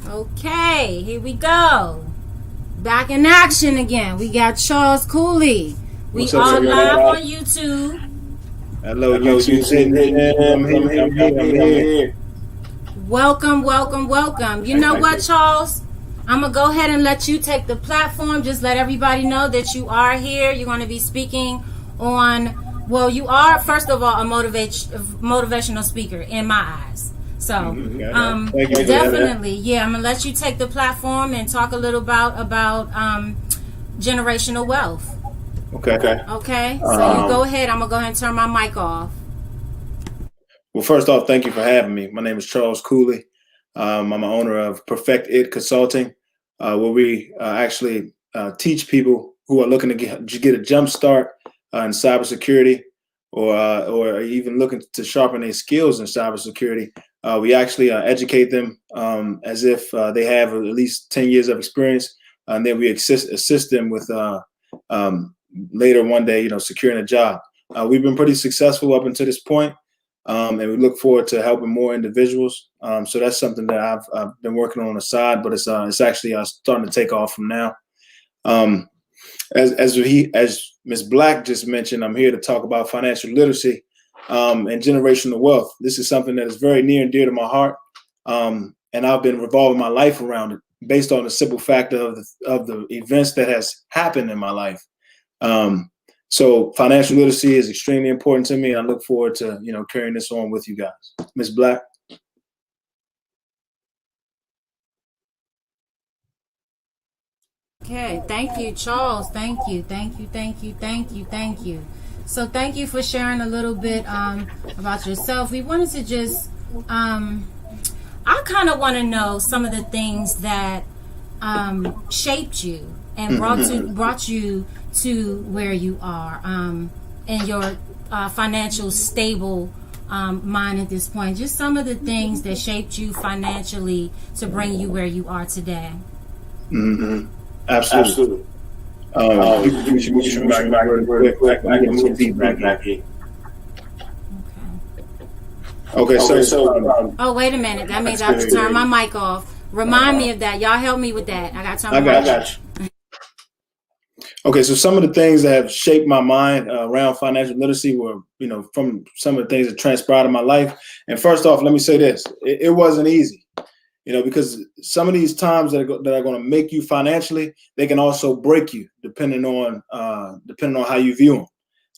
Okay, here we go. Back in action again. We got Charles Cooley. We What's up, are live everybody? on YouTube. Hello, Hello, YouTube. YouTube. I'm here. I'm here. Welcome, welcome, welcome. You know what, Charles? I'm going to go ahead and let you take the platform. Just let everybody know that you are here. You're going to be speaking on, well, you are, first of all, a motivational speaker in my eyes. So, Thank you. definitely, yeah, I'm going to let you take the platform and talk a little about generational wealth. Okay. Okay? So you go ahead. I'm going to go ahead and turn my mic off. Well, first off, thank you for having me. My name is Charles Cooley. I'm an owner of Perfect It Consulting, where we actually teach people who are looking to get a jump start in cybersecurity, or even looking to sharpen their skills in cybersecurity. We actually educate them as if they have at least 10 years of experience, and then we assist them with later one day, securing a job. We've been pretty successful up until this point. And we look forward to helping more individuals. So that's something that I've been working on the side, but it's actually starting to take off from now. As Ms. Black just mentioned, I'm here to talk about financial literacy and generational wealth. This is something that is very near and dear to my heart, and I've been revolving my life around it based on the simple fact of the events that has happened in my life. So financial literacy is extremely important to me, and I look forward to carrying this on with you guys. Ms. Black. Okay, thank you, Charles. Thank you. So thank you for sharing a little bit about yourself. We wanted to just, I kind of want to know some of the things that shaped you and brought you to where you are in your financial stable mind at this point. Just some of the things that shaped you financially to bring you where you are today. Mm-hmm. Absolutely. You should move back really quick. I can move feedback back here. Okay, so oh, wait a minute. That means I have to turn my mic off. Remind me of that. Y'all help me with that. I got to turn my mic off. Okay, so some of the things that have shaped my mind around financial literacy were, from some of the things that transpired in my life. And first off, let me say this: it wasn't easy, because some of these times that are going to make you financially, they can also break you, depending on how you view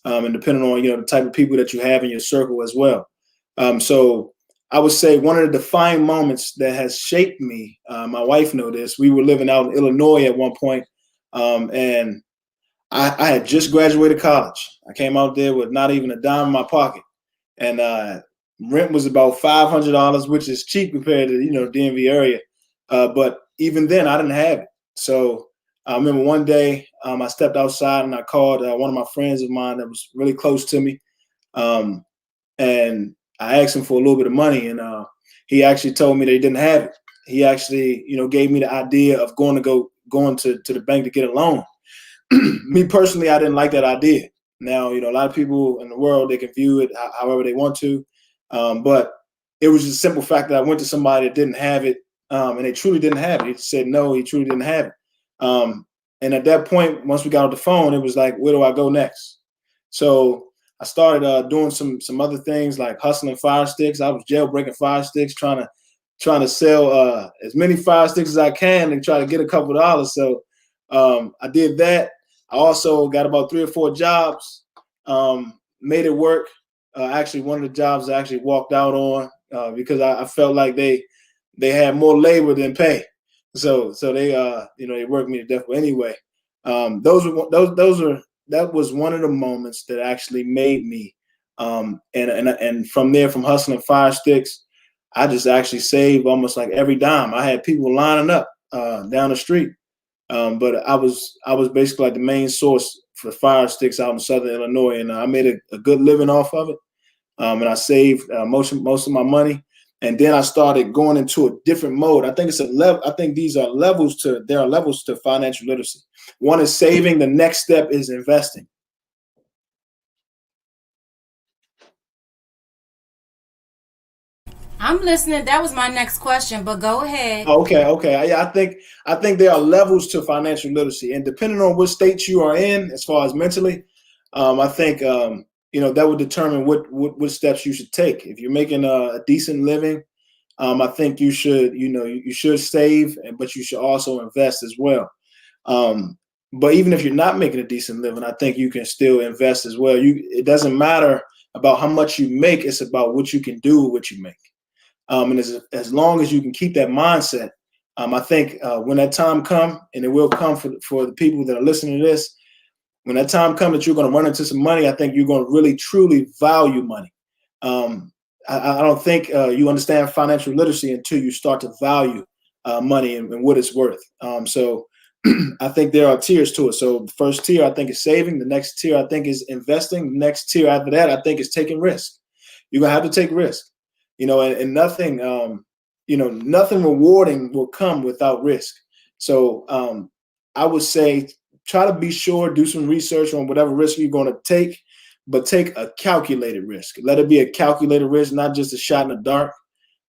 them, and depending on the type of people that you have in your circle as well. So I would say one of the defining moments that has shaped me. My wife knows this. We were living out in Illinois at one point, and I had just graduated college. I came out there with not even a dime in my pocket, and rent was about $500, which is cheap compared to DMV area. But even then, I didn't have it. So I remember one day I stepped outside and I called one of my friends of mine that was really close to me, and I asked him for a little bit of money, and he actually told me that he didn't have it. He actually, gave me the idea of going to the bank to get a loan. Me personally, I didn't like that idea. Now, a lot of people in the world, they can view it however they want to. But it was just a simple fact that I went to somebody that didn't have it, and they truly didn't have it. He said, no, he truly didn't have it. And at that point, once we got off the phone, it was like, where do I go next? So I started doing some other things like hustling fire sticks. I was jailbreaking fire sticks, trying to sell as many fire sticks as I can and try to get a couple of dollars. So I did that. I also got about 3 or 4 jobs, made it work. Actually, one of the jobs I actually walked out on because I felt like they had more labor than pay. So they they worked me to death. But anyway, that was one of the moments that actually made me. And from there, from hustling fire sticks, I just actually saved almost like every dime. I had people lining up down the street. But I was basically like the main source for fire sticks out in Southern Illinois, and I made a good living off of it. And I saved most of my money, and then I started going into a different mode. I think it's a level. I think there are levels to financial literacy. One is saving. The next step is investing. I'm listening. That was my next question, but go ahead. Oh, okay. I think there are levels to financial literacy, and depending on what state you are in, as far as mentally, I think that would determine what steps you should take. If you're making a decent living, I think you should save, but you should also invest as well. But even if you're not making a decent living, I think you can still invest as well. It doesn't matter about how much you make; it's about what you can do with what you make. And as long as you can keep that mindset, I think when that time comes, and it will come for the people that are listening to this, when that time comes that you're going to run into some money, I think you're going to really truly value money. I don't think you understand financial literacy until you start to value money and what it's worth. So I think there are tiers to it. So the first tier, I think, is saving. The next tier, I think, is investing. The next tier after that, I think, is taking risk. You're going to have to take risk, and nothing, nothing rewarding will come without risk. So I would say try to be sure, do some research on whatever risk you're going to take, but take a calculated risk. Let it be a calculated risk, not just a shot in the dark.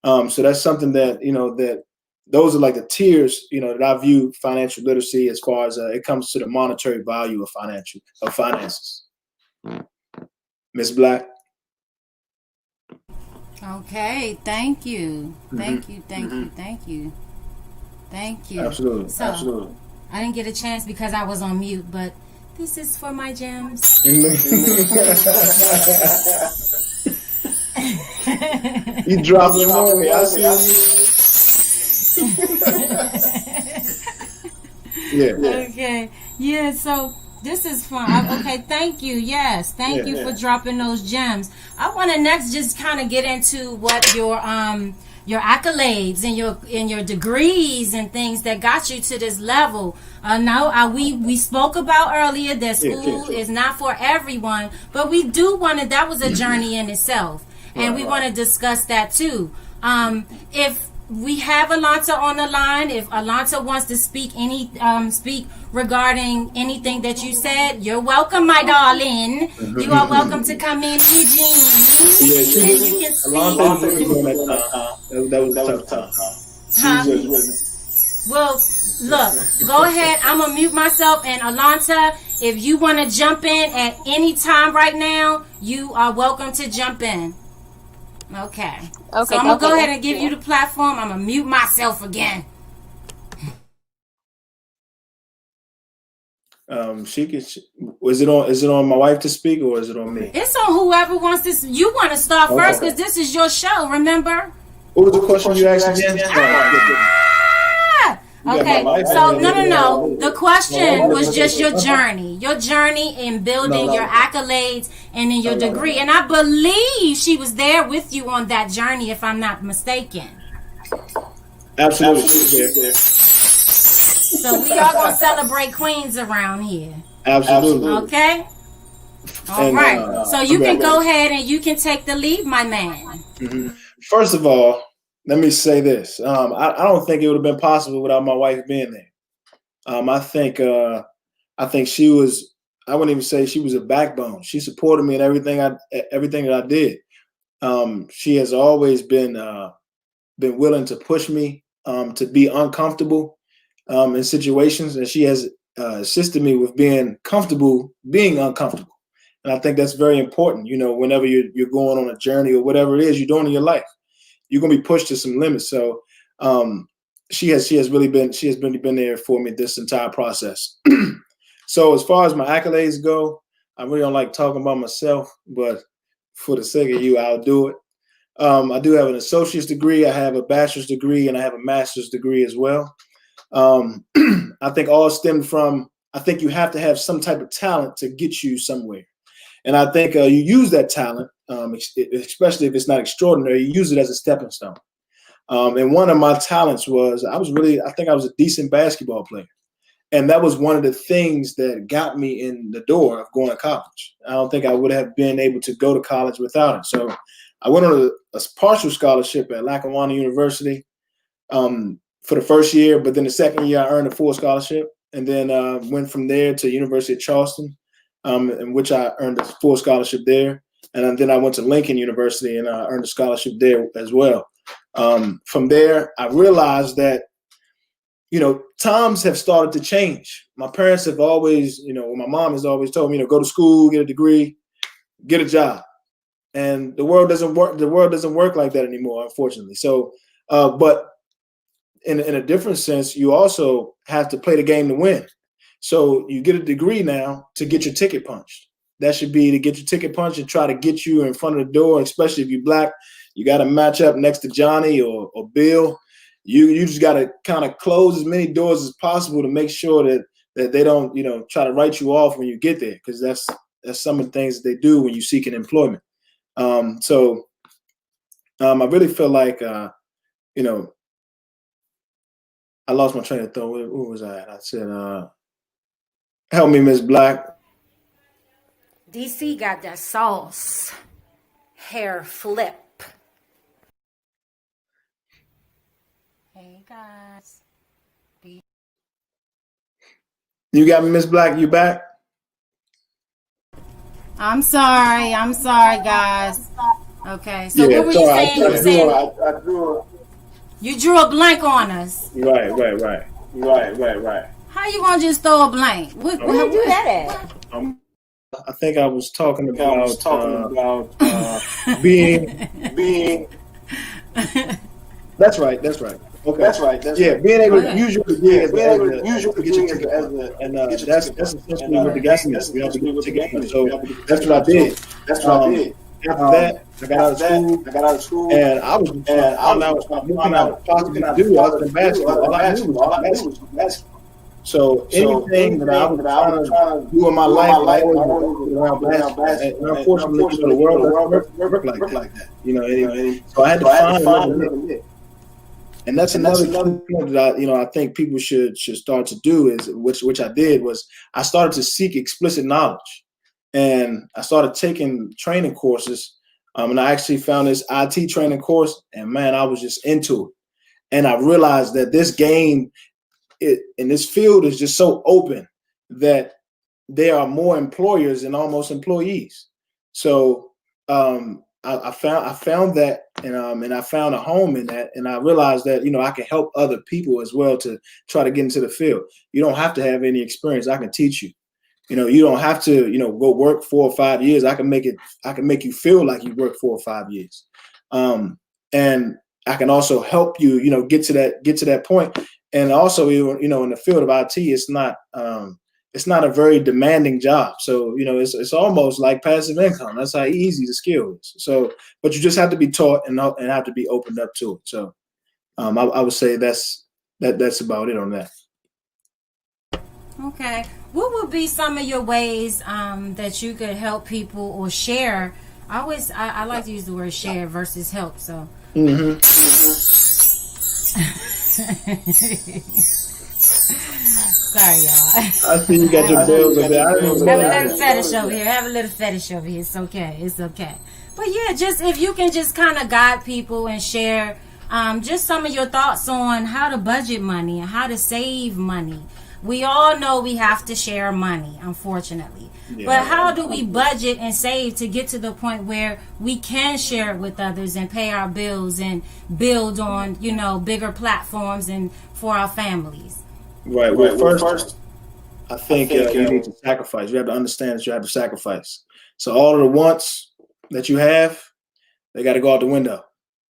So that's something that, that those are like the tiers, that I view financial literacy as far as it comes to the monetary value of finances. Ms. Black. Okay, thank you. Thank you. Absolutely. So, Absolutely. I didn't get a chance because I was on mute, but this is for my gems. You dropped them on me. I see. Yeah. Okay. Yeah, so this is fun. Okay, thank you. Yes, thank you for dropping those gems. I want to next just kind of get into what your accolades and your degrees and things that got you to this level. We spoke about earlier that school is not for everyone, but we do want to. That was a journey in itself, and we want to discuss that too. If we have Alonta on the line, if Alonta wants to speak regarding anything that you said, you're welcome, my darling. You are welcome to come in, Eugene. Yeah, and you can speak. That was tough. Well, look, go ahead. I'm going to mute myself. And Alonta, if you want to jump in at any time right now, you are welcome to jump in. Okay. So I'm going to go ahead and give you the platform. I'm going to mute myself again. Is it on my wife to speak or is it on me? It's on whoever wants this. You want to start first because this is your show, remember? What was the question you asked again? Okay, so no. The question was just your journey in building your accolades and in your degree. And I believe she was there with you on that journey, if I'm not mistaken. Absolutely. So we are going to celebrate queens around here. Absolutely. Okay? All right. So you can go ahead and you can take the lead, my man. Mm-hmm. First of all, let me say this. I don't think it would have been possible without my wife being there. I think she was, I wouldn't even say she was a backbone. She supported me in everything that I did. She has always been willing to push me to be uncomfortable in situations, and she has assisted me with being comfortable being uncomfortable. And I think that's very important. Whenever you're going on a journey or whatever it is you're doing in your life, you're gonna be pushed to some limits. So she has really been there for me this entire process. So as far as my accolades go, I really don't like talking about myself, but for the sake of you, I'll do it. I do have an associate's degree, I have a bachelor's degree, and I have a master's degree as well. I think all stemmed from, I think you have to have some type of talent to get you somewhere. And I think you use that talent, especially if it's not extraordinary, you use it as a stepping stone. And one of my talents was I think I was a decent basketball player. And that was one of the things that got me in the door of going to college. I don't think I would have been able to go to college without it. So I went on a partial scholarship at Lackawanna University for the first year, but then the second year I earned a full scholarship, and then went from there to University of Charleston, in which I earned a full scholarship there. And then I went to Lincoln University and I earned a scholarship there as well. From there, I realized that, times have started to change. My parents have always, my mom has always told me, go to school, get a degree, get a job. And the world doesn't work. The world doesn't work like that anymore, unfortunately. So, but in a different sense, you also have to play the game to win. So you get a degree now to get your ticket punched. That should be to get your ticket punched and try to get you in front of the door, especially if you're black. You got to match up next to Johnny or Bill. You just got to kind of close as many doors as possible to make sure that they don't, try to write you off when you get there, because that's some of the things that they do when you seek an employment. So I really feel like, I lost my train of thought. Where was I at? I said, help me, Miss Black. DC got that sauce. Hair flip. Hey, guys. You got me, Miss Black. You back? I'm sorry, guys. Okay, so what were you saying? You drew a blank on us. Right. How you gonna just throw a blank? Where you do that at? I think I was talking about being. That's right. Okay. That's right. Being able to use your degree as that's essentially what the game is. We have to get together. So that's what I did. After that, I got out of school, and I was found out what I possibly do other than basketball. All I knew was basketball. So anything that I was trying to do in my life, I always around basketball. And unfortunately, the world doesn't work like that. So I had to find another niche. And that's another thing that I think people should start to do is which I did was I started to seek explicit knowledge, and I started taking training courses. And I actually found this IT training course, and man, I was just into it. And I realized that this game in this field is just so open that there are more employers than almost employees. So I found that, and I found a home in that, and I realized that I can help other people as well to try to get into the field. You don't have to have any experience. I can teach you. You don't have to go work 4 or 5 years. I can make you feel like you worked 4 or 5 years, and I can also help you get to that point. And also in the field of IT, it's not a very demanding job. So, it's almost like passive income. That's how easy the skill is. So, but you just have to be taught and have to be opened up to it. So, I would say that's about it on that. Okay. What would be some of your ways that you could help people or share? I like to use the word share versus help. So. Mm-hmm. Sorry, y'all. I see you got your bills over there. Have a little fetish over here. It's okay. But yeah, just if you can just kind of guide people and share just some of your thoughts on how to budget money and how to save money. We all know we have to share money, unfortunately. Yeah. But how do we budget and save to get to the point where we can share it with others and pay our bills and build on, bigger platforms and for our families? Right. Well, first, I think you need to sacrifice. You have to understand that you have to sacrifice. So all of the wants that you have, they got to go out the window.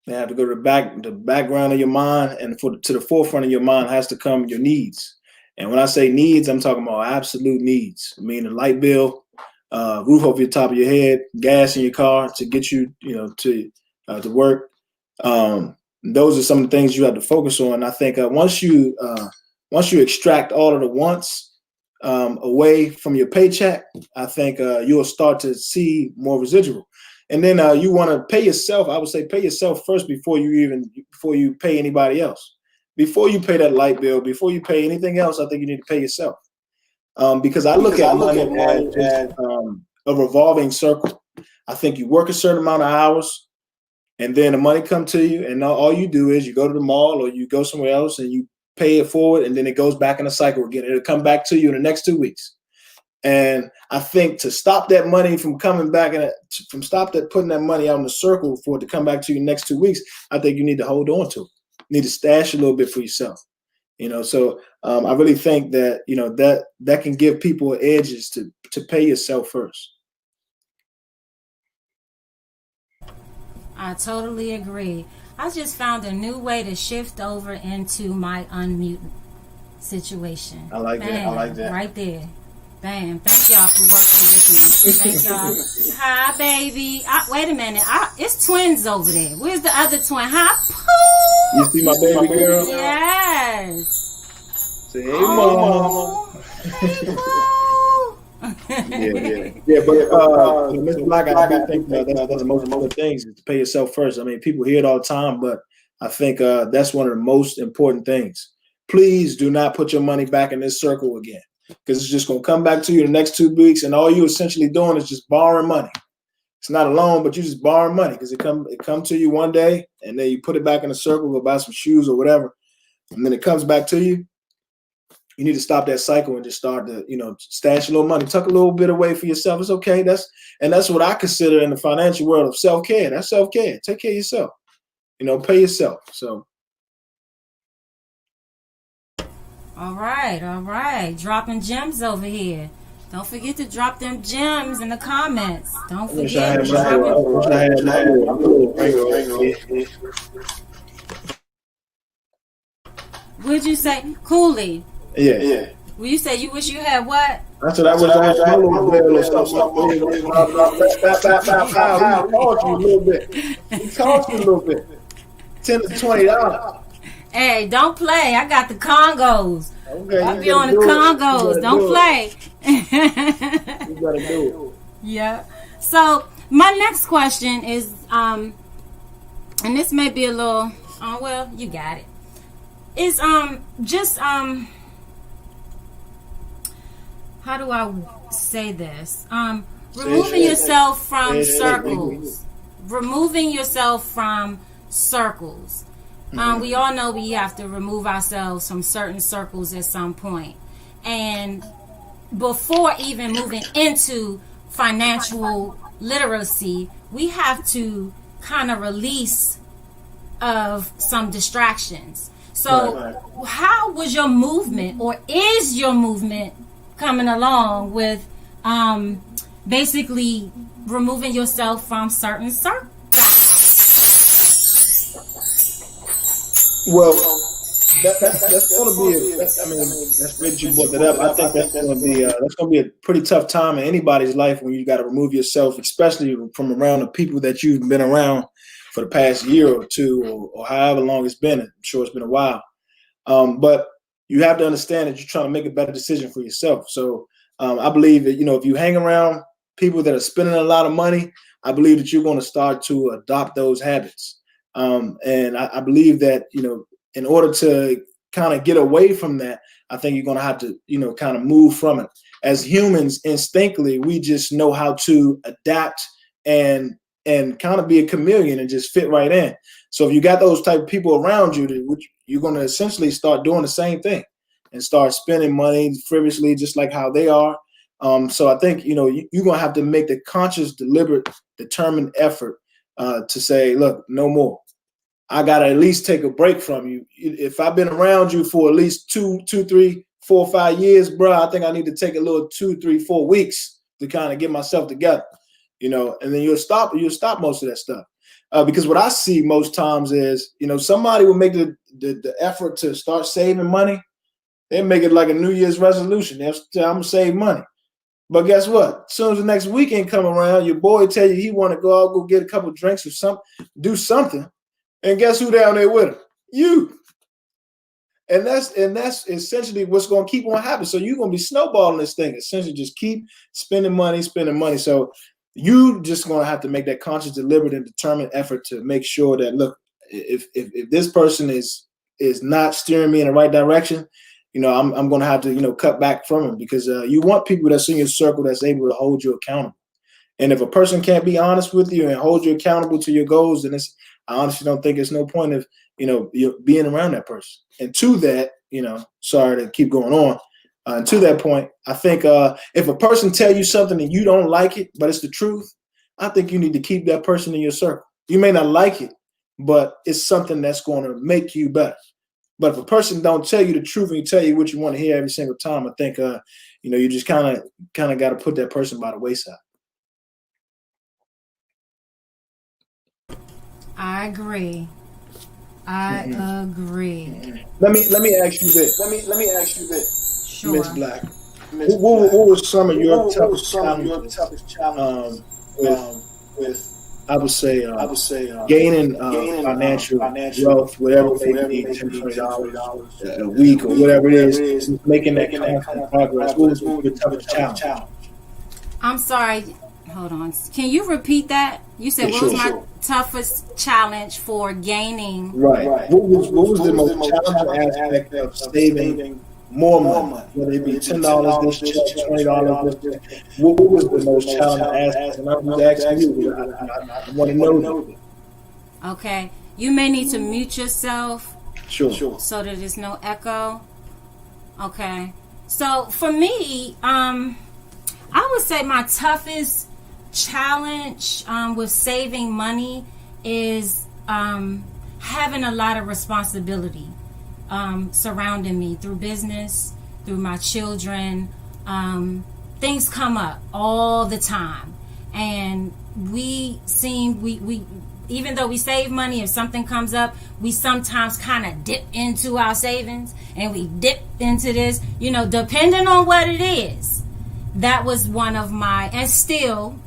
They have to go to the background of your mind, and to the forefront of your mind has to come your needs. And when I say needs, I'm talking about absolute needs, meaning light bill, roof over the top of your head, gas in your car to get you, to work. Those are some of the things you have to focus on. I think once you extract all of the wants away from your paycheck, I think you'll start to see more residual. And then you want to pay yourself. I would say pay yourself first before you pay anybody else. Before you pay that light bill, before you pay anything else, I think you need to pay yourself. Because I look at money as a revolving circle. I think you work a certain amount of hours, and then the money comes to you, and all you do is you go to the mall or you go somewhere else and you pay it forward, and then it goes back in a cycle again. It'll come back to you in the next 2 weeks. And I think to stop that money from coming back and putting that money out in the circle for it to come back to you next 2 weeks, I think you need to hold on to it. You need to stash a little bit for yourself. So I really think that, that can give people edges to pay yourself first. I totally agree. I just found a new way to shift over into my unmute situation. I like that. I like that. Right there. Bam. Thank y'all for working with me. Thank y'all. Hi, baby. Wait a minute. It's twins over there. Where's the other twin? Hi, Pooh. You see my baby girl? Yes. Say, hey, Mama. Hey, yeah. But Mr. Black, I think that's the most important things is to pay yourself first. I mean, people hear it all the time, but I think that's one of the most important things. Please do not put your money back in this circle again, because it's just going to come back to you the next 2 weeks, and all you're essentially doing is just borrowing money. It's not a loan, but you just borrowing money because it come to you one day, and then you put it back in the circle, go buy some shoes or whatever, and then it comes back to you. You need to stop that cycle and just start to, stash a little money, tuck a little bit away for yourself. It's okay. That's what I consider in the financial world of self-care. That's self-care. Take care of yourself. Pay yourself. So. All right. Dropping gems over here. Don't forget to drop them gems in the comments. Don't forget. What'd you say? Cooley. Yeah. Well, you said you wish you had what? That's what I was It cost you a little bit. $10 to $20. Hey, don't play. I got the Congos. Okay, I'll be on the Congos. Don't play. You gotta do it. Yeah. So my next question is, and this may be a little, well, you got it. Is how do I say this? Removing yourself from circles. Removing yourself from circles. We all know we have to remove ourselves from certain circles at some point. And before even moving into financial literacy, we have to kind of release of some distractions. So how was your movement, or is your movement coming along with basically removing yourself from certain circles? Well, that's going to be. That's great that you brought that up. I think that's going to be a pretty tough time in anybody's life when you got to remove yourself, especially from around the people that you've been around for the past year or two, or however long it's been. I'm sure it's been a while, but you have to understand that you're trying to make a better decision for yourself. So I believe that if you hang around people that are spending a lot of money, I believe that you're going to start to adopt those habits. And I believe that, in order to kind of get away from that, I think you're going to have to, kind of move from it. As humans, instinctively, we just know how to adapt and kind of be a chameleon and just fit right in. So if you got those type of people around you, you're going to essentially start doing the same thing and start spending money frivolously, just like how they are. So I think, you're going to have to make the conscious, deliberate, determined effort to say, look, no more. I got to at least take a break from you. If I've been around you for at least 2, 3, 4, 5 years, bro, I think I need to take a little 2, 3, 4 weeks to kind of get myself together, and then you'll stop most of that stuff. Because what I see most times is, somebody will make the effort to start saving money. They make it like a New Year's resolution. They'll say, I'm going to save money. But guess what? As soon as the next weekend come around, your boy tell you he want to go get a couple of drinks or something, do something. And guess who down there with him? You. And that's essentially what's going to keep on happening. So you're going to be snowballing this thing. Essentially just keep spending money. So you just going to have to make that conscious, deliberate, and determined effort to make sure that, look, if this person is not steering me in the right direction, I'm going to have to, cut back from him, because you want people that's in your circle that's able to hold you accountable. And if a person can't be honest with you and hold you accountable to your goals, then I honestly don't think there's no point of, you're being around that person. And to that, sorry to keep going on, To that point, I think if a person tell you something and you don't like it, but it's the truth, I think you need to keep that person in your circle. You may not like it, but it's something that's going to make you better. But if a person don't tell you the truth and tell you what you want to hear every single time, I think you just kind of got to put that person by the wayside. I agree. I agree. Let me ask you this. Let me ask you this, Sure. Miss Black. What was some of your toughest challenges with I would say gaining financial wealth, whatever it may be, $10, $20 a week or whatever it is, making that constant progress? What was your toughest challenge? I'm sorry. Hold on. Can you repeat that? You said what was my toughest challenge for gaining? Right. What was the most challenging aspect of saving more money? Whether it be $10 this check, $20 this check. What was the most challenging aspect? And I'm asking you. I want to know that. Okay. You may need to mute yourself. Sure. So that there's no echo. Okay. So for me, I would say my toughest challenge with saving money is having a lot of responsibility surrounding me through business, through my children. Things come up all the time, and we even though we save money, if something comes up, we sometimes kind of dip into our savings and we dip into this, depending on what it is. That was one of my, and still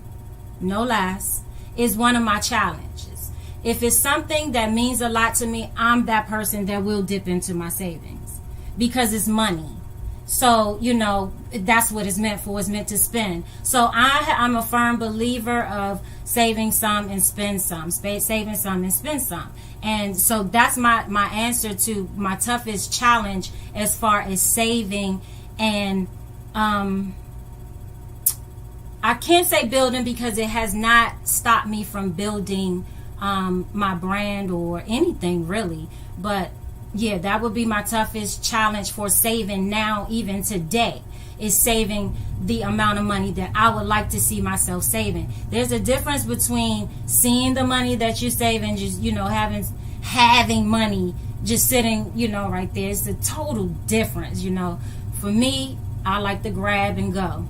no less, is one of my challenges. If it's something that means a lot to me, I'm that person that will dip into my savings because it's money. So, that's what it's meant for. It's meant to spend. So I'm a firm believer of saving some and spend some, saving some and spend some. And so that's my answer to my toughest challenge as far as saving. And I can't say building because it has not stopped me from building my brand or anything really. But yeah, that would be my toughest challenge for saving now, even today, is saving the amount of money that I would like to see myself saving. There's a difference between seeing the money that you save and just, having money just sitting, right there. It's a total difference, For me, I like to grab and go.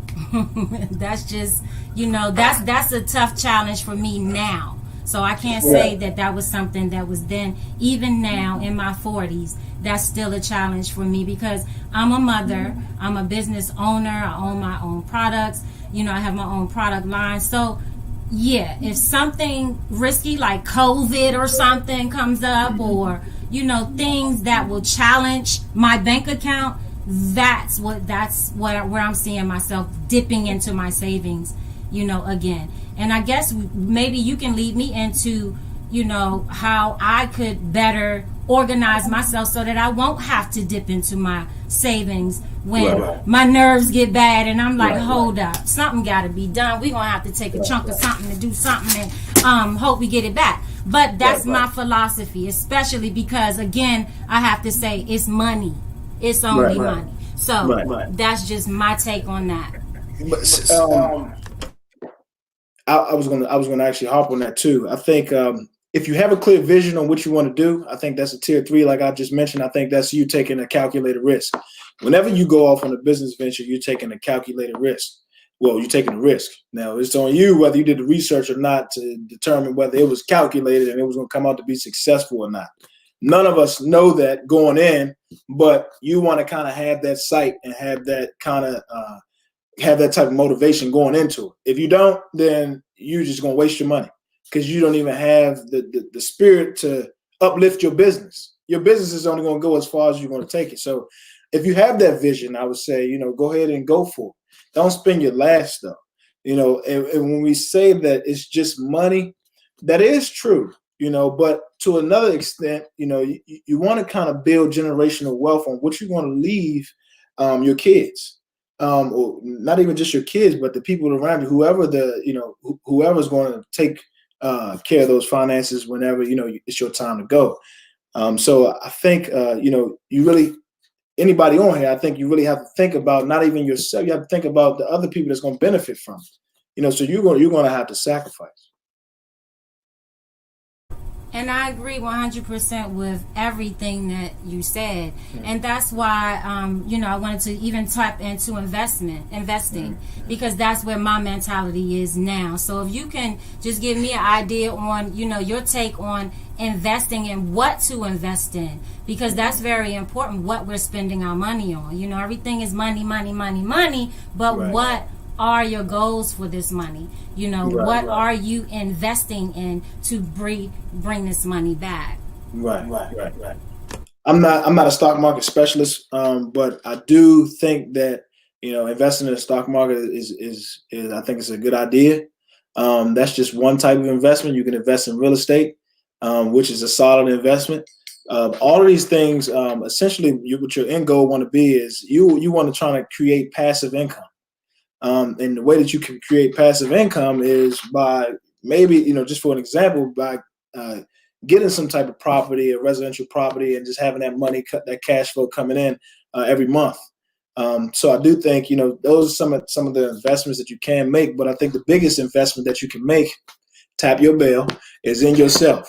That's just, that's a tough challenge for me now. So I can't say that was something that was then. Even now in my 40s, that's still a challenge for me because I'm a mother, I'm a business owner, I own my own products, I have my own product line. So yeah, if something risky like COVID or something comes up or, things that will challenge my bank account, that's where I'm seeing myself dipping into my savings, again. And I guess maybe you can lead me into, how I could better organize myself so that I won't have to dip into my savings when my nerves get bad and I'm like, hold up, something got to be done. We're going to have to take a chunk of something to do something and hope we get it back. But that's my philosophy, especially because, again, I have to say it's money. It's only money. So that's just my take on that. But, I was gonna actually hop on that too. I think if you have a clear vision on what you want to do, I think that's a tier 3, like I just mentioned. I think that's you taking a calculated risk. Whenever you go off on a business venture, you're taking a calculated risk. Well, you're taking a risk. Now it's on you whether you did the research or not to determine whether it was calculated and it was going to come out to be successful or not. None of us know that going in, but you want to kind of have that sight and have that kind of have that type of motivation going into it. If you don't, then you're just going to waste your money because you don't even have the spirit to uplift your business. Your business is only going to go as far as you're going to take it. So if you have that vision, I would say, go ahead and go for it. Don't spend your last stuff. And when we say that it's just money, that is true, but to another extent, you want to kind of build generational wealth on what you want to leave your kids. Or not even just your kids, but the people around you, whoever's going to take care of those finances whenever, it's your time to go. So I think, you really anybody on here, I think you really have to think about not even yourself. You have to think about the other people that's going to benefit from it. So you're going to have to sacrifice. And I agree 100% with everything that you said. And that's why, I wanted to even tap into investing, because that's where my mentality is now. So if you can just give me an idea on, your take on investing and what to invest in, because that's very important, what we're spending our money on. Everything is money, money, money, money, but what are your goals for this money? What are you investing in to bring this money back? Right. I'm not a stock market specialist, but I do think that investing in the stock market is I think it's a good idea. That's just one type of investment. You can invest in real estate, which is a solid investment. All of these things, essentially, what your end goal want to be is you want to try to create passive income. And the way that you can create passive income is by maybe, just for an example, by getting some type of property, a residential property, and just having that money, that cash flow coming in every month. So I do think, those are some of the investments that you can make. But I think the biggest investment that you can make, tap your bell, is in yourself.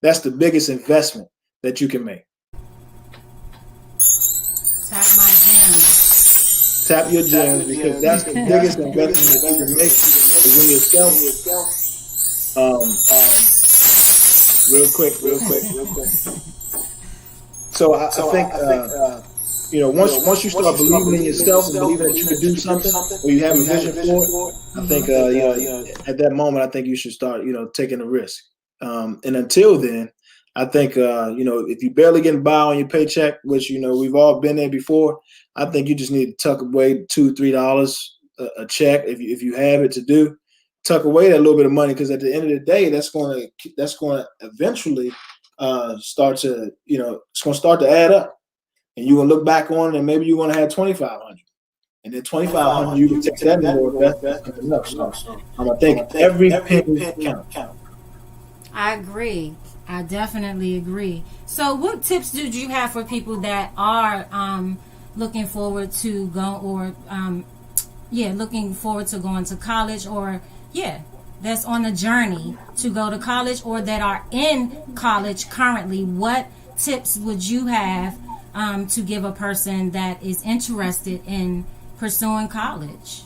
That's the biggest investment that you can make. Tap my gems. Tap your gems, because that's the biggest investment that you can make is in yourself. Real quick. So I think once you start believing in yourself and believing that you can do something, or you have a vision for it, I think at that moment I think you should start taking a risk. And until then, I think if you're barely getting by on your paycheck, which we've all been there before, I think you just need to tuck away $2-3 a check if you have it to do. Tuck away that little bit of money, because at the end of the day, that's going to eventually start to it's going to start to add up, and you're going to look back on it, and maybe you're going to have $2,500, and then $2,500 you can take that and invest enough. So I think every penny counts. I agree. I definitely agree. So what tips do you have for people that are looking forward to looking forward to going to college, or that's on a journey to go to college, or that are in college currently? What tips would you have to give a person that is interested in pursuing college?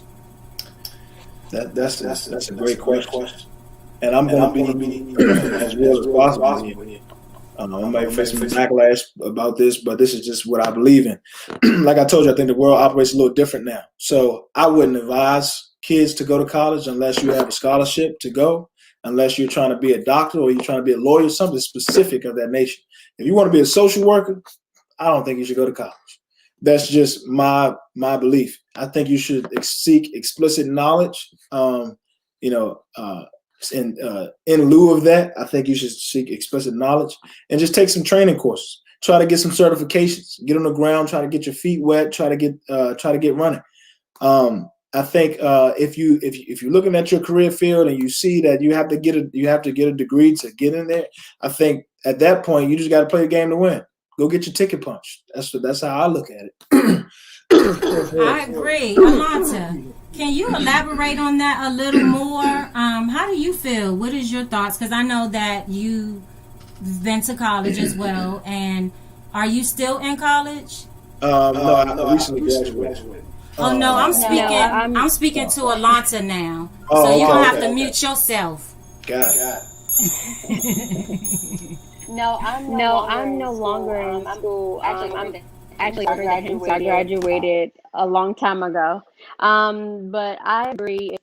That's a great question. And I'm going to be as real as possible. I might face some backlash about this, but this is just what I believe in. Like I told you, I think the world operates a little different now. So I wouldn't advise kids to go to college unless you have a scholarship to go, unless you're trying to be a doctor or you're trying to be a lawyer, something specific of that nature. If you want to be a social worker, I don't think you should go to college. That's just my belief. I think you should seek explicit knowledge. In lieu of that, I think you should seek explicit knowledge and just take some training courses. Try to get some certifications. Get on the ground. Try to get your feet wet. Try to get running. I think if you're looking at your career field and you see that you have to get a degree to get in there, I think at that point you just got to play the game to win. Go get your ticket punched. That's how I look at it. I agree. Alonta, can you elaborate on that a little more? How do you feel? What is your thoughts? Because I know that you've been to college as well. And are you still in college? No, I recently graduated. Oh no, I'm speaking to Alonta now. So you're gonna have to mute yourself. Got it. No, I'm no longer in school. Actually, I graduated a long time ago. But I agree.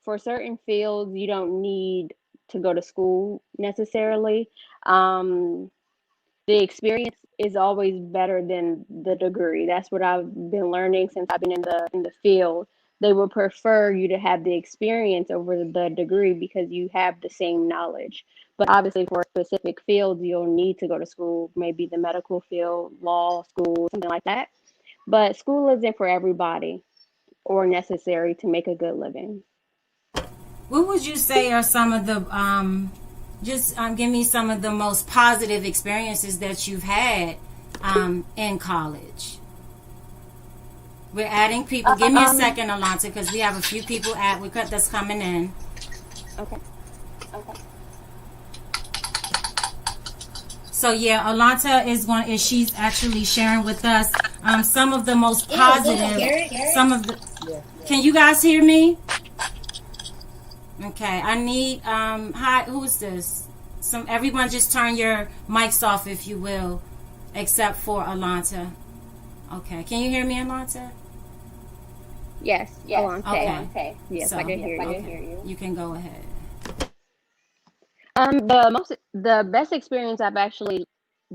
For certain fields, you don't need to go to school necessarily. The experience is always better than the degree. That's what I've been learning since I've been in the field. They will prefer you to have the experience over the degree because you have the same knowledge. But obviously for specific fields, you'll need to go to school, maybe the medical field, law school, something like that. But school isn't for everybody or necessary to make a good living. What would you say are some of the, give me some of the most positive experiences that you've had in college? We're adding people. Give me a second, Alonta, because we have a few people that's coming in. Okay. So yeah, Alonta she's actually sharing with us some of the most positive. Can you guys hear me? Okay, I need hi, who's this? Everyone just turn your mics off if you will, except for Alonta. Okay, can you hear me, Alonta? Yes. Okay. Yes, So, I can hear you. You can go ahead. The best experience I've actually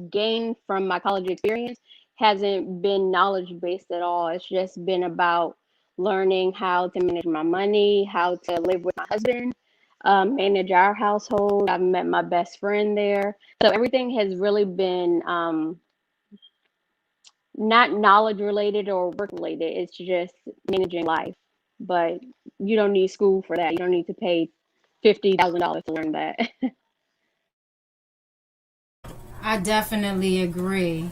gained from my college experience hasn't been knowledge based at all. It's just been about learning how to manage my money, how to live with my husband, manage our household. I've met my best friend there. So everything has really been not knowledge related or work related. It's just managing life. But you don't need school for that. You don't need to pay $50,000 to learn that. I definitely agree.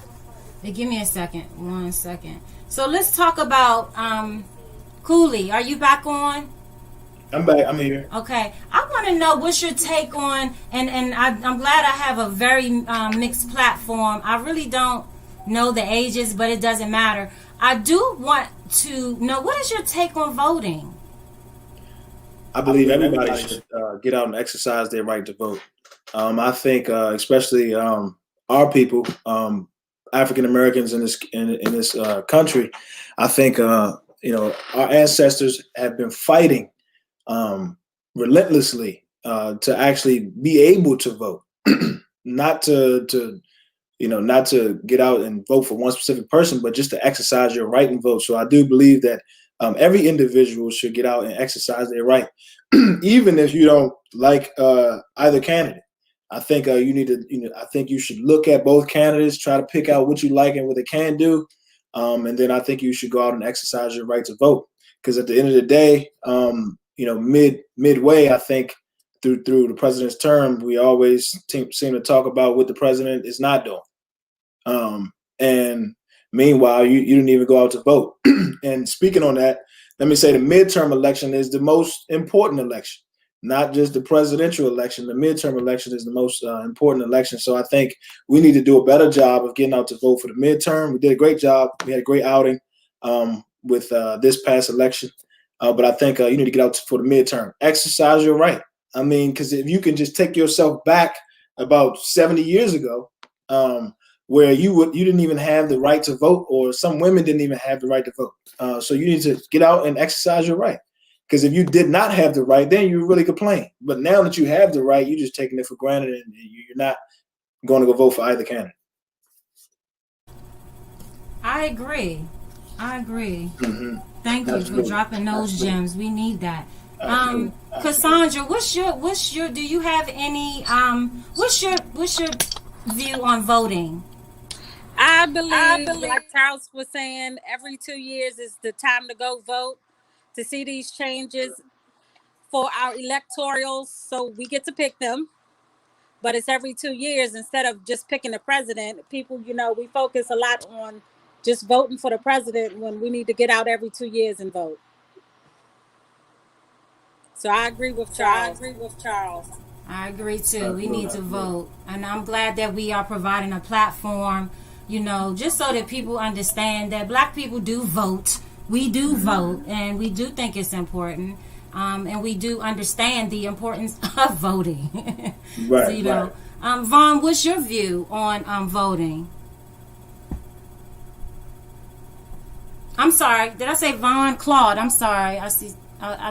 Hey, give me a second. 1 second. So let's talk about Cooley. Are you back on? I'm back. I'm here. Okay. I want to know what's your take on, and I'm glad I have a very mixed platform. I really don't know the ages, but it doesn't matter. I do want to know, what is your take on voting? I believe everybody should get out and exercise their right to vote. I think, especially our people, African Americans in this country, I think our ancestors have been fighting relentlessly to actually be able to vote, not to get out and vote for one specific person, but just to exercise your right and vote. So I do believe that every individual should get out and exercise their right, even if you don't like either candidate. I think you need to, I think you should look at both candidates, try to pick out what you like and what they can do, and then I think you should go out and exercise your right to vote. Because at the end of the day, midway, I think through the president's term, we always seem to talk about what the president is not doing. And meanwhile, you didn't even go out to vote. And speaking on that, let me say the midterm election is the most important election, not just the presidential election. The midterm election is the most important election. So I think we need to do a better job of getting out to vote for the midterm. We did a great job. We had a great outing with this past election. But I think you need to get out for the midterm. Exercise your right. I mean, because if you can just take yourself back about 70 years ago, where you didn't even have the right to vote, or some women didn't even have the right to vote. So you need to get out and exercise your right. Because if you did not have the right, then you really complain. But now that you have the right, you're just taking it for granted, and you're not going to go vote for either candidate. I agree. Mm-hmm. Thank you for dropping those gems. We need that. Cassandra, what's your do you have any what's your view on voting? I believe, like Charles was saying, every 2 years is the time to go vote, to see these changes for our electorals, so we get to pick them. But it's every 2 years instead of just picking the president. People, we focus a lot on just voting for the president when we need to get out every 2 years and vote. So I agree with Charles. I agree too. We need to vote. And I'm glad that we are providing a platform, just so that people understand that Black people do vote. We do vote, and we do think it's important. And we do understand the importance of voting. Right. So, Vaughn, what's your view on voting? I'm sorry. Did I say Vaughn? Claude, I'm sorry. I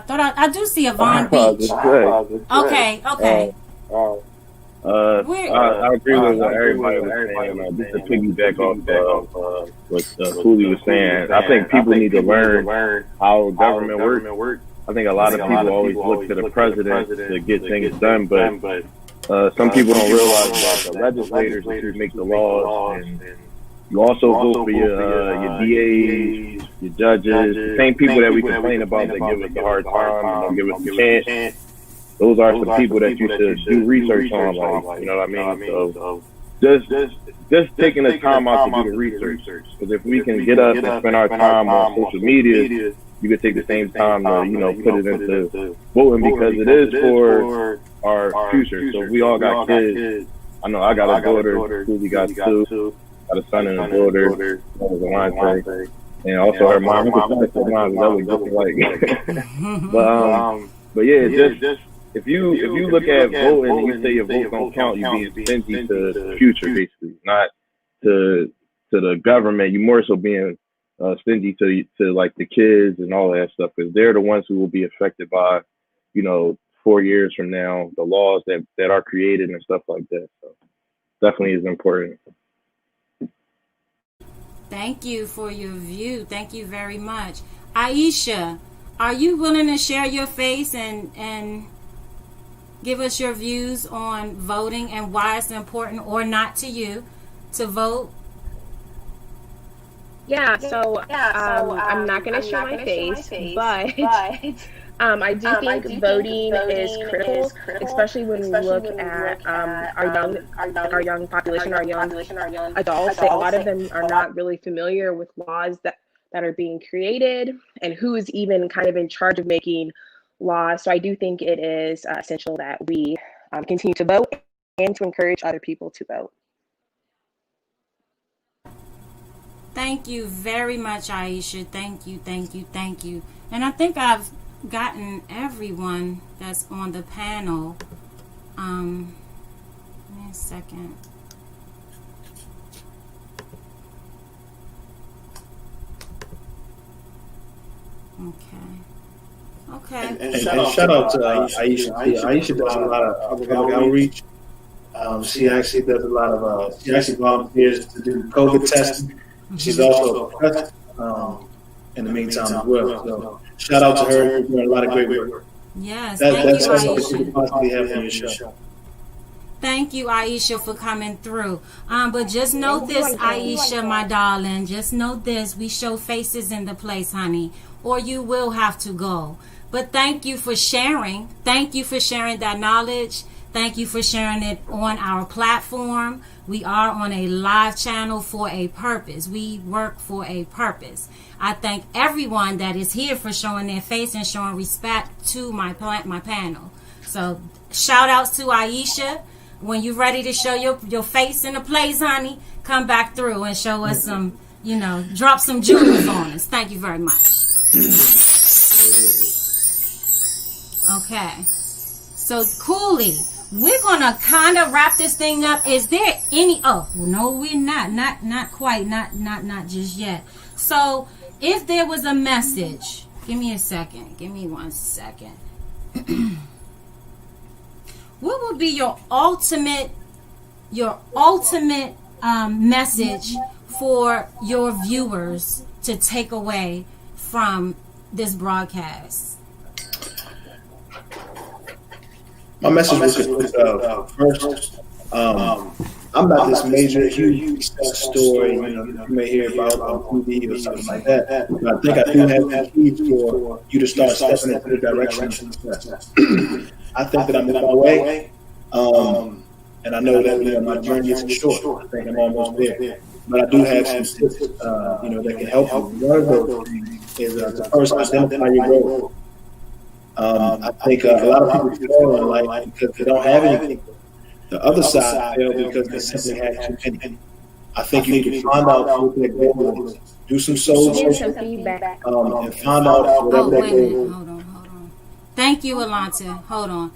thought I do see a Vaughn Beach. Okay. I agree with what everybody was saying. Just to piggyback off what Cooley was saying, I think people need to learn how government works. I think a lot of people always look to the president to get things done, but some people don't realize that the legislators who make the laws, and you also vote for your DAs, your judges, the same people that we complain about that give us a hard time and don't give us a chance. Those are some people that you should do research on, like, you know what I mean? So just taking the time out to do the research. Because if we can get up and spend our time on social media, you could take the same time to, you know, put it into voting, because it is for our future. So if we all got kids. I know I got a daughter. Cooley got two. Got a son and a daughter. That was a line thing. And also her mom. That was just like. But yeah, just if you look at voting and you say your vote don't count, you being stingy to the future, basically, not to the government. You more so being stingy to like the kids and all that stuff, because they're the ones who will be affected by, you know, 4 years from now, the laws that are created and stuff like that. So definitely is important. Thank you for your view. Thank you very much. Aisha, are you willing to share your face and give us your views on voting and why it's important or not to you to vote? Yeah, so I'm not going to show my face, but I do think voting is critical, especially when we look at our young population, our young adults. A lot of them are not really familiar with laws that are being created and who is even kind of in charge of making laws. So I do think it is essential that we continue to vote and to encourage other people to vote. Thank you very much, Aisha. Thank you. And I think I've gotten everyone that's on the panel. Give me a second. Okay. And shout out to Aisha. Aisha does a lot of public outreach. She actually does a lot of. She actually volunteers to do COVID testing. She's also a professor in the meantime as well. So shout out to her. She's doing a lot of great work. Yes, That's thank something you, you could possibly have on your show. Thank you, Aisha, for coming through. But just know this, Aisha, my darling. Just know this. We show faces in the place, honey, or you will have to go. But thank you for sharing. Thank you for sharing that knowledge. Thank you for sharing it on our platform. We are on a live channel for a purpose. We work for a purpose. I thank everyone that is here for showing their face and showing respect to my panel. So shout outs to Aisha. When you're ready to show your face in the place, honey, come back through and show us some, drop some jewels on us. Thank you very much. Okay. So Cooley, we're gonna kind of wrap this thing up. Is there any? Oh, well, no, we're not quite, not just yet. So, if there was a message, give me one second. What would be your ultimate message for your viewers to take away from this broadcast? My message was first, I'm not this major, huge success story, you may hear about on TV or something like that. But I think I do have the keys for you to start stepping into the direction of success. I think that I'm on my way, and I know that my journey isn't short. I think I'm almost there. But I do have some tips, that can help you. One of those things is to first identify your goal. I think a lot of people fail in life because they don't have anything. The other side fail because they simply have too many. I think you need to find out what their goal is. Do some soul searching, and find out whatever that goal is. Hold on. Thank you, Alonta. Hold on.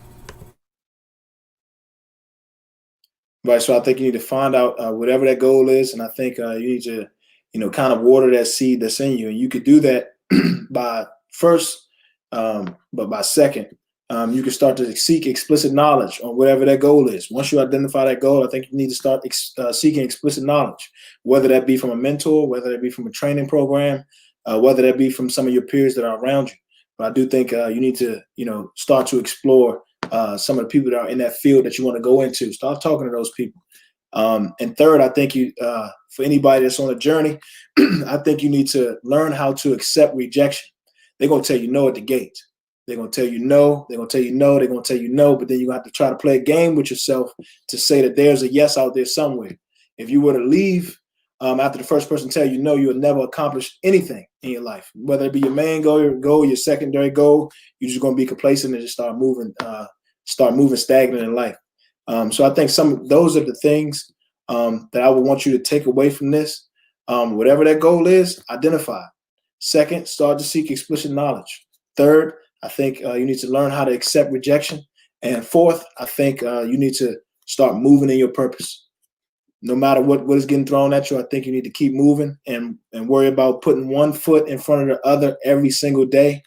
Right, so I think you need to find out whatever that goal is, and I think you need to, kind of water that seed that's in you, and you could do that by first. But by second, you can start to seek explicit knowledge on whatever that goal is. Once you identify that goal, I think you need to start seeking explicit knowledge, whether that be from a mentor, whether that be from a training program, whether that be from some of your peers that are around you. But I do think you need to, start to explore some of the people that are in that field that you want to go into. Start talking to those people. And third, I think for anybody that's on a journey, I think you need to learn how to accept rejection. They're going to tell you no at the gate. They're going to tell you no. They're going to tell you no. They're going to tell you no. But then you're going to have to try to play a game with yourself to say that there's a yes out there somewhere. If you were to leave after the first person tell you no, you'll never accomplish anything in your life. Whether it be your main goal, your secondary goal, you're just going to be complacent and just start moving stagnant in life. So I think those are the things that I would want you to take away from this. Whatever that goal is, identify. Second, start to seek explicit knowledge. Third, I think you need to learn how to accept rejection. And fourth, I think you need to start moving in your purpose. No matter what is getting thrown at you, I think you need to keep moving and worry about putting one foot in front of the other every single day.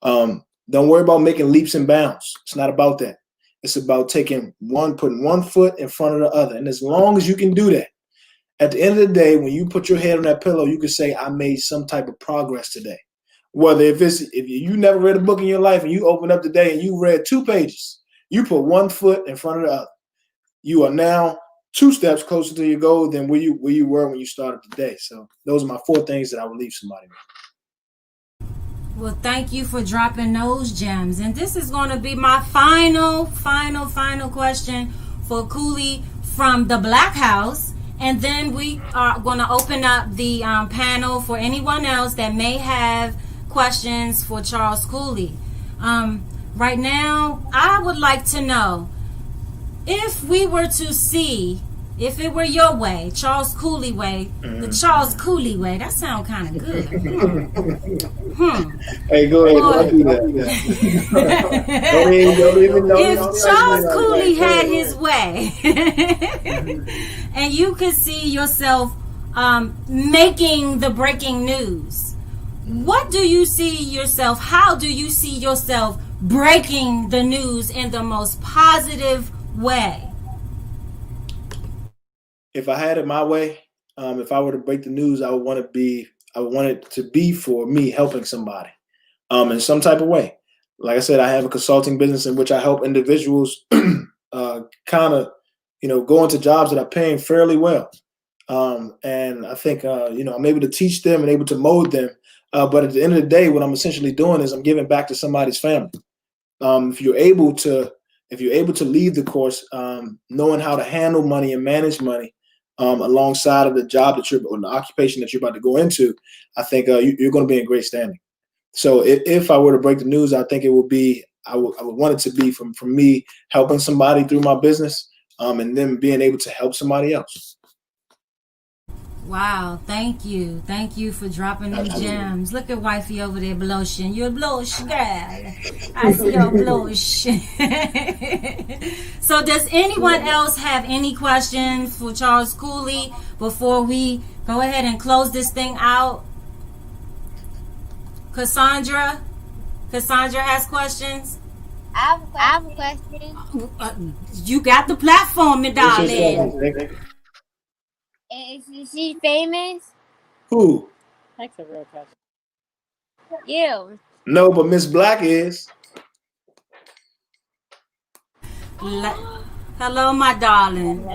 Don't worry about making leaps and bounds. It's not about that. It's about putting one foot in front of the other. And as long as you can do that, at the end of the day, when you put your head on that pillow, you can say, I made some type of progress today. Whether if you never read a book in your life and you open up today and you read 2 pages, you put one foot in front of the other. You are now 2 steps closer to your goal than where you were when you started the day. So those are my 4 things that I would leave somebody with. Well, thank you for dropping those gems. And this is going to be my final question for Cooley from the Black House. And then we are going to open up the panel for anyone else that may have questions for Charles Cooley. Right now, I would like to know, if we were to see, if it were your way, Charles Cooley way, the Charles Cooley way, that sounds kind of good. Hey, go ahead. Don't do that. If Charles Cooley had his way, and you could see yourself making the breaking news, what do you see yourself? How do you see yourself breaking the news in the most positive way? If I had it my way, if I were to break the news, I would want it to be for me helping somebody in some type of way. Like I said, I have a consulting business in which I help individuals go into jobs that are paying fairly well. And I think, I'm able to teach them and able to mold them. But at the end of the day, what I'm essentially doing is I'm giving back to somebody's family. If you're able to lead the course, knowing how to handle money and manage money alongside of the job or the occupation that you're about to go into, I think you're going to be in great standing. So if I were to break the news, I think it would be, I would want it to be from me helping somebody through my business, and then being able to help somebody else. Wow, thank you for dropping them gems. Look at wifey over there blushing. You're blush, girl. I see your blush. So does anyone else have any questions for Charles Cooley before we go ahead and close this thing out? Cassandra has questions. I have a question. You got the platform, my darling. Is she famous? Who? That's a real question. You. No, but Miss Black is. Hello, my darling.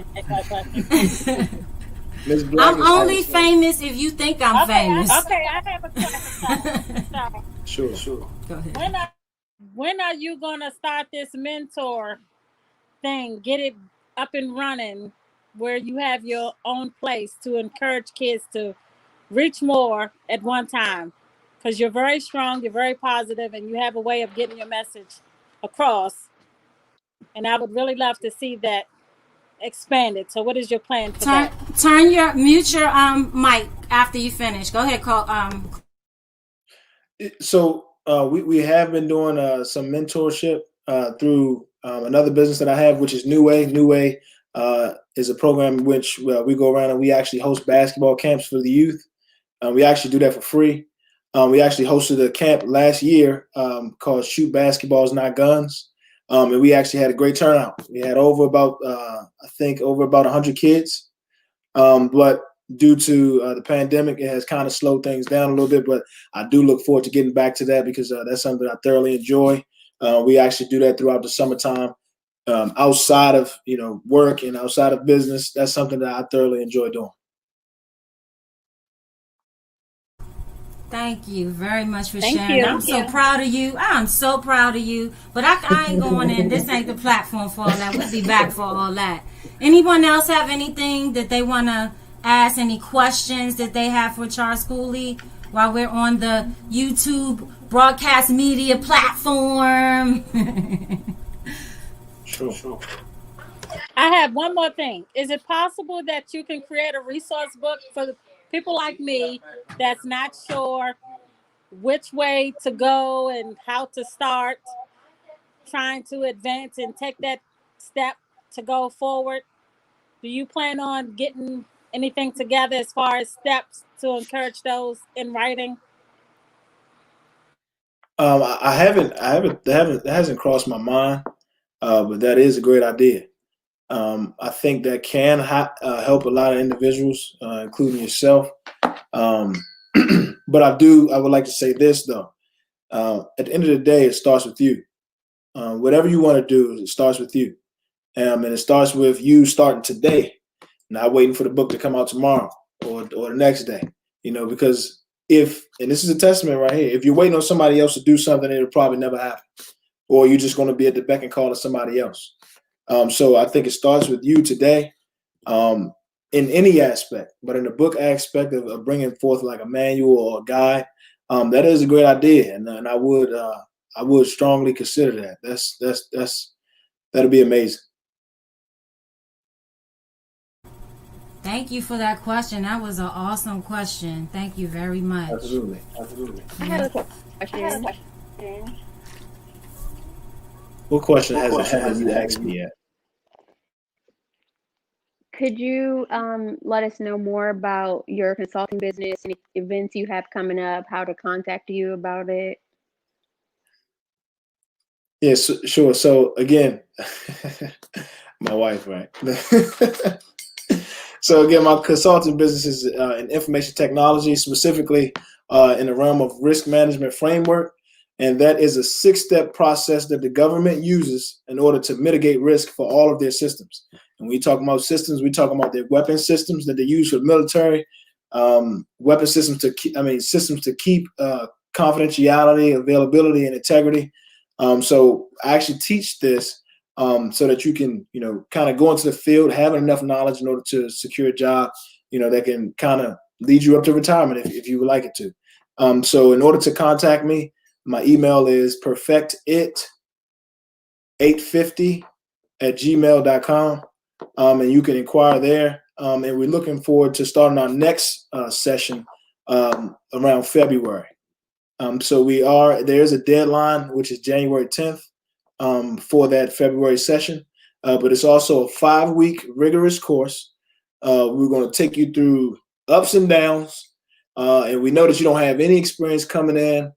Miss Black. I'm only famous if you think I'm famous. Okay, I have a question. Sure. Go ahead. When are you gonna start this mentor thing? Get it up and running, where you have your own place to encourage kids to reach more at one time, because you're very strong, you're very positive, and you have a way of getting your message across. And I would really love to see that expanded. So what is your plan for that? Mute your mic after you finish. Go ahead, call. So we have been doing some mentorship through another business that I have, which is New Way. New Way is a program in which we go around and we actually host basketball camps for the youth. We actually do that for free. We actually hosted a camp last year called Shoot Basketballs, Not Guns. And we actually had a great turnout. We had over about 100 kids. But due to the pandemic, it has kind of slowed things down a little bit. But I do look forward to getting back to that because that's something I thoroughly enjoy. We actually do that throughout the summertime. Outside of work and outside of business, that's something that I thoroughly enjoy doing. Thank you very much for Thank sharing. you. I'm so proud of you. I'm so proud of you. But I ain't going in. This ain't the platform for all that. We'll be back for all that. Anyone else have anything that they want to ask? Any questions that they have for Charles Cooley while we're on the YouTube broadcast media platform? Sure. I have one more thing. Is it possible that you can create a resource book for people like me that's not sure which way to go and how to start trying to advance and take that step to go forward? Do you plan on getting anything together as far as steps to encourage those in writing? I haven't. That hasn't crossed my mind. But that is a great idea. I think that can help a lot of individuals, including yourself. But I would like to say this though. At the end of the day, it starts with you. Whatever you want to do, it starts with you. And it starts with you starting today, not waiting for the book to come out tomorrow or the next day. Because and this is a testament right here, if you're waiting on somebody else to do something, it'll probably never happen. Or you're just going to be at the beck and call of somebody else. So I think it starts with you today, in any aspect, but in the book aspect of bringing forth like a manual or a guide, that is a great idea, and I would strongly consider that. That'll be amazing. Thank you for that question. That was an awesome question. Thank you very much. Absolutely. I had a question. What question hasn't you asked me yet? Could you let us know more about your consulting business, any events you have coming up, how to contact you about it? Yes, sure. So again, my wife, right? So again, my consulting business is in information technology, specifically in the realm of risk management framework. And that is a 6-step process that the government uses in order to mitigate risk for all of their systems. And when we talk about systems, we talk about their weapon systems that they use for the military, weapon systems systems to keep confidentiality, availability, and integrity. So I actually teach this so that you can, kind of go into the field, having enough knowledge in order to secure a job, that can kind of lead you up to retirement if you would like it to. So in order to contact me, my email is perfectit850@gmail.com. And you can inquire there. And we're looking forward to starting our next session around February. So there's a deadline, which is January 10th for that February session. But it's also a 5-week rigorous course. We're going to take you through ups and downs. And we know that you don't have any experience coming in.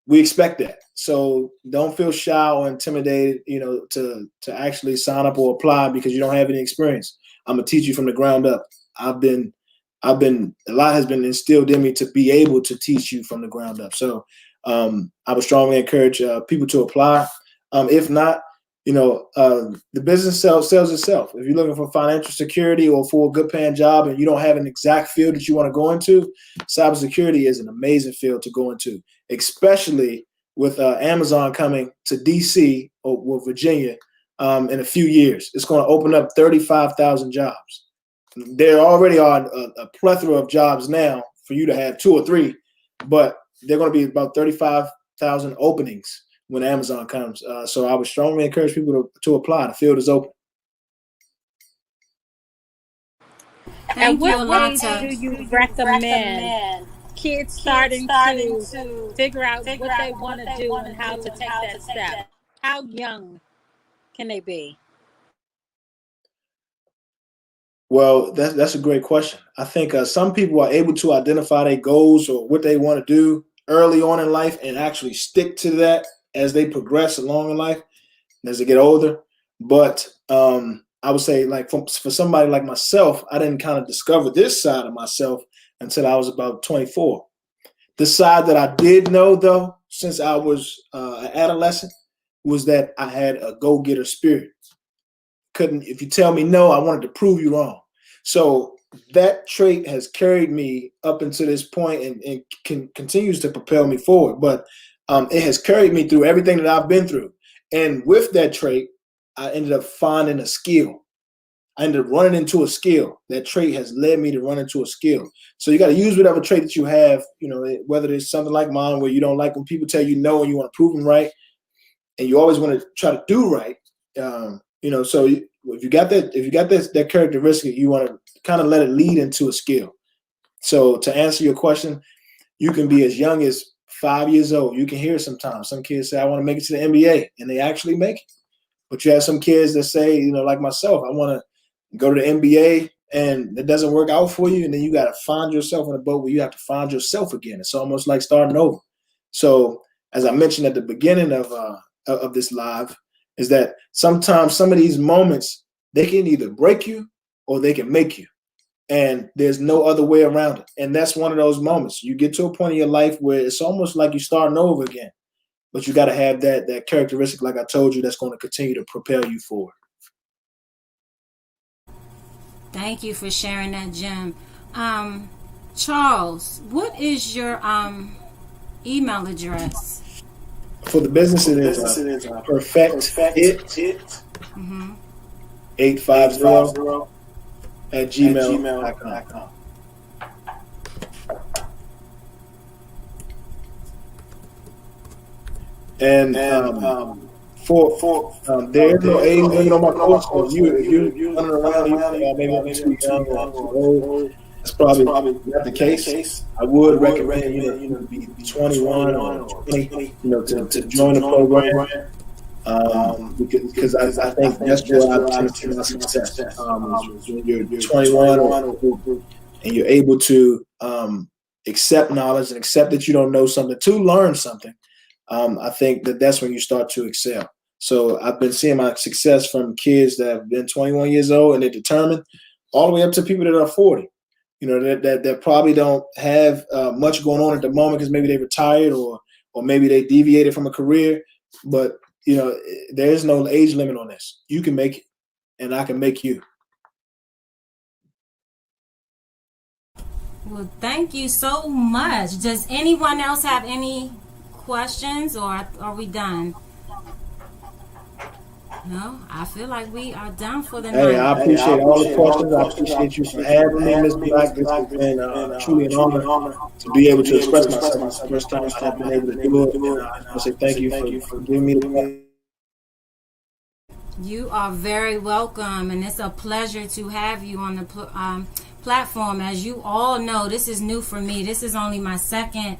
We expect that. So don't feel shy or intimidated, to actually sign up or apply because you don't have any experience. I'm going to teach you from the ground up. A lot has been instilled in me to be able to teach you from the ground up. So I would strongly encourage people to apply. If not, the business sells itself. If you're looking for financial security or for a good paying job and you don't have an exact field that you want to go into, cybersecurity is an amazing field to go into, especially with Amazon coming to DC or Virginia in a few years. It's going to open up 35,000 jobs. There already are a plethora of jobs now for you to have 2 or 3, but they're going to be about 35,000 openings when Amazon comes. So I would strongly encourage people to apply. The field is open. And what ways do you recommend kids starting to figure out what they want to do and how to take that step? How young can they be? Well, that's a great question. I think some people are able to identify their goals or what they want to do early on in life and actually stick to that as they progress along in life and as they get older. But I would say, like for somebody like myself, I didn't kind of discover this side of myself until I was about 24. The side that I did know, though, since I was an adolescent, was that I had a go-getter spirit. If you tell me no, I wanted to prove you wrong. So that trait has carried me up until this point and continues to propel me forward. But it has carried me through everything that I've been through. And with that trait, I ended up finding a skill. I ended up running into a skill. That trait has led me to run into a skill. So you got to use whatever trait that you have, whether it's something like mine where you don't like when people tell you no and you want to prove them right, and you always want to try to do right. So if you got that characteristic, you want to kind of let it lead into a skill. So to answer your question, you can be as young as 5 years old. You can hear sometimes some kids say, I want to make it to the NBA, and they actually make it. But you have some kids that say, like myself, I want to go to the NBA, and it doesn't work out for you. And then you got to find yourself in a boat where you have to find yourself again. It's almost like starting over. So as I mentioned at the beginning of this live, is that sometimes some of these moments, they can either break you or they can make you. And there's no other way around it. And that's one of those moments. You get to a point in your life where it's almost like you're starting over again. But you got to have that characteristic, like I told you, that's going to continue to propel you forward. Thank you for sharing that, Jim. Charles, what is your email address? For the business, it is perfect it 850 at gmail.com. And for there is no age limit on my course. So if you're running around, maybe I'm too young or too old, that's probably not the case. I would recommend you be 21 or 20, to join the program. Because I think that's where I've seen my success. When you're 21 and you're able to accept knowledge and accept that you don't know something, to learn something, I think that's when you start to excel. So I've been seeing my success from kids that have been 21 years old and they're determined, all the way up to people that are 40. That probably don't have much going on at the moment because maybe they retired or maybe they deviated from a career. But there is no age limit on this. You can make it, and I can make you. Well, thank you so much. Does anyone else have any questions, or are we done? No, I feel like we are done for the night. I appreciate all the questions. I appreciate you for having me, Ms. Black. This has been truly an honor to be able to express myself. It's the first time I've been able to do it. And I want to say thank you for giving me the time. You are very welcome, and it's a pleasure to have you on the platform. As you all know, this is new for me. This is only my second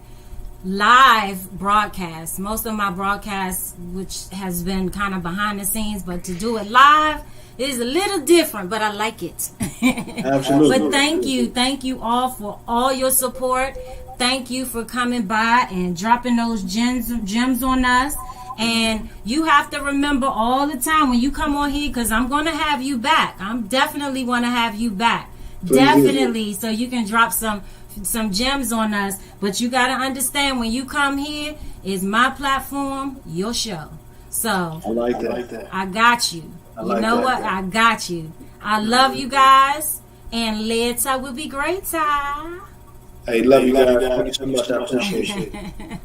live broadcast. Most of my broadcasts, which has been kind of behind the scenes, but to do it live is a little different, but I like it. Absolutely. But thank you all for all your support. Thank you for coming by and dropping those gems on us. And you have to remember all the time when you come on here, because I'm going to have you back. I'm definitely want to have you back. Definitely. So you can drop some gems on us. But you got to understand, when you come here, is my platform, your show. So I like that. I got you. You know what? I got you. I love you guys. And later will be greater. Hey, love you guys. Thank you so much. I appreciate it.